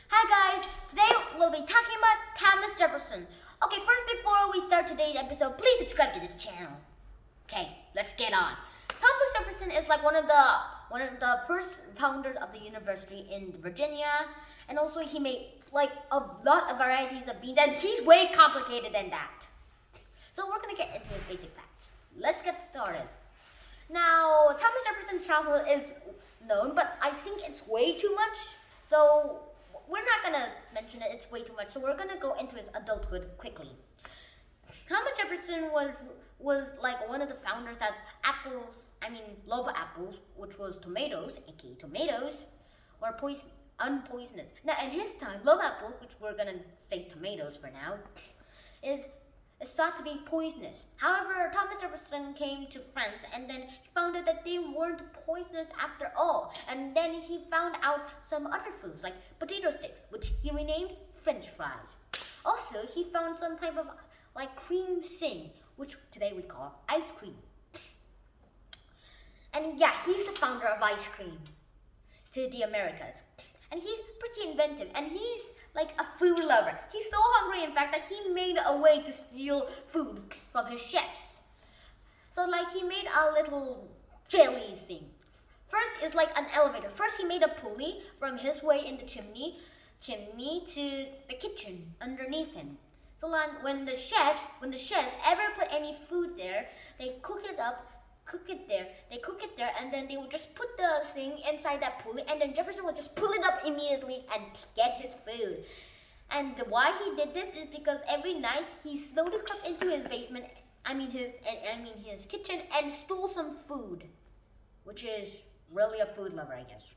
Hi guys, today we'll be talking about Thomas Jefferson. Okay, first before we start today's episode, please subscribe to this channel. Okay, let's get on. Thomas Jefferson is like one of the first founders of the university in Virginia, and also he made like a lot of varieties of beans, and he's way complicated than that. So we're gonna get into his basic facts. Let's get started. Now, Thomas Jefferson's childhood is known, but I think it's way too much. So we're not gonna mention it, it's way too much. So we're gonna go into his adulthood quickly. Thomas Jefferson was like one of the founders that love apples, which was tomatoes, aka tomatoes, were unpoisonous. Now in his time, love apples, which we're gonna say tomatoes for now, is thought to be poisonous. However, Thomas Jefferson came to France and then he found out that they weren't poisonous after all. And then he found out some other foods like potato sticks, which he renamed French fries. Also, he found some type of like cream sing, which today we call ice cream. And yeah, he's the founder of ice cream to the Americas. And he's pretty inventive, and he's like a food lover. He's so hungry, in fact, that he made a way to steal food from his chefs. So like he made a little jelly thing. First is like an elevator. First he made a pulley from his way in the chimney to the kitchen underneath him. So like when the chefs ever put any food there, they cook it there, and then they would just put the thing inside that pulley, and then Jefferson would just pull it up immediately and get his food. And why he did this is because every night he slowly crept into his basement, his kitchen, and stole some food, which is really a food lover, I guess.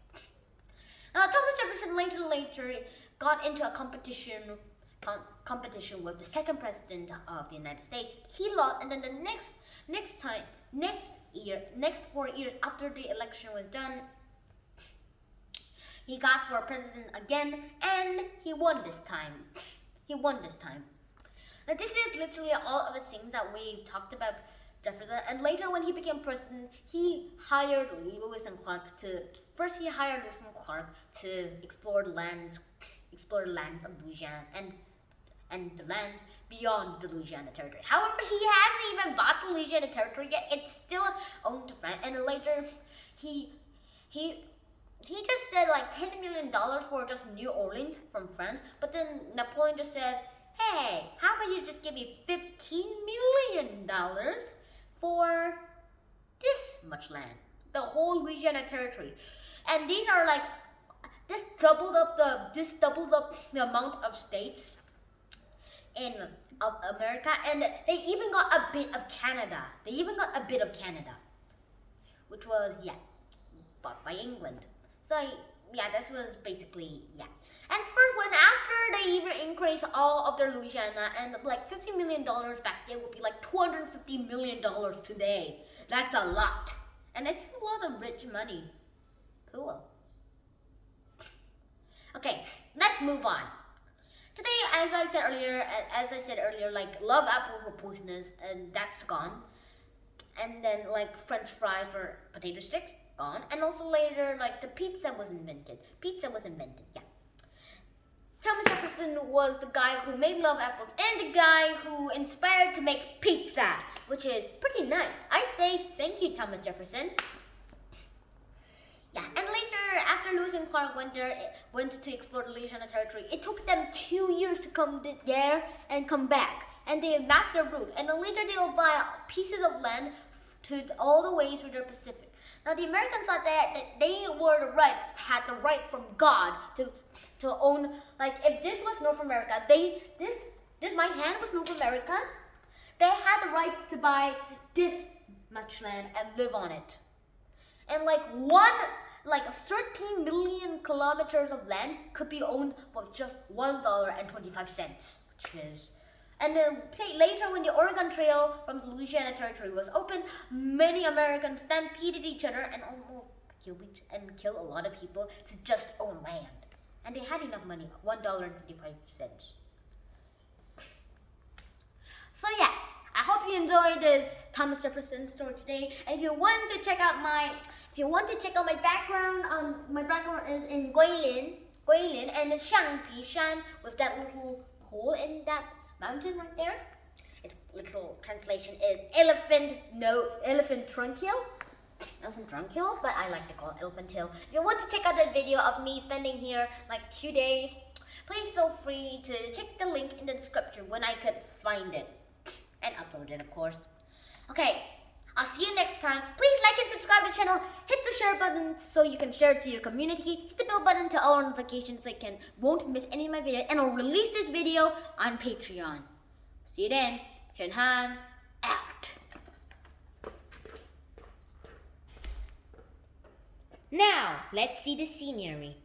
Now Thomas Jefferson later got into a competition with the second president of the United States. He lost, and then the next 4 years after the election was done, he got for president again, and he won this time. Now this is literally all of the things that we've talked about Jefferson. And later when he became president, he hired Lewis and Clark to explore the land of Louisiana and the lands beyond the Louisiana Territory. However, he hasn't even bought the Louisiana Territory yet. It's still owned to France. And later, he just said like $10 million for just New Orleans from France. But then Napoleon just said, hey, how about you just give me $15 million for this much land, the whole Louisiana Territory. And these are like, this doubled up the amount of states of America, and they even got a bit of Canada. Which was bought by England. So this was basically And first, after they even increased all of their Louisiana, and like $50 million back then would be like $250 million today. That's a lot, and it's a lot of rich money. Cool. Okay, let's move on. Today, as I said earlier, like love apples were poisonous, and that's gone. And then like French fries or potato sticks, gone. And also later, like the pizza was invented. Thomas Jefferson was the guy who made love apples and the guy who inspired to make pizza, which is pretty nice. I say thank you, Thomas Jefferson. And later, after Lewis and Clark went to explore the Louisiana Territory, it took them 2 years to come there and come back. And they mapped their route. And then later they'll buy pieces of land all the way through the Pacific. Now the Americans thought that they had the right from God to own, like if this was North America, my hand was North America, they had the right to buy this much land and live on it. And like 13 million kilometers of land could be owned for just $1.25, which is. And then later, when the Oregon Trail from the Louisiana Territory was open, many Americans stampeded each other and almost killed a lot of people to just own land. And they had enough money, $1.25. So I hope you enjoyed this Thomas Jefferson story today. And if you want to check out my background, my background is in Guilin. Guilin, and the Shangpi Shan with that little hole in that mountain right there. Its literal translation is elephant trunchill. Elephant trunchill, but I like to call it elephant hill. If you want to check out that video of me spending here like 2 days, please feel free to check the link in the description when I could find it and upload it, of course. Okay, I'll see you next time. Please like and subscribe to the channel. Hit the share button so you can share it to your community. Hit the bell button to all notifications so you won't miss any of my videos. And I'll release this video on Patreon. See you then. Shenhan out. Now, let's see the scenery.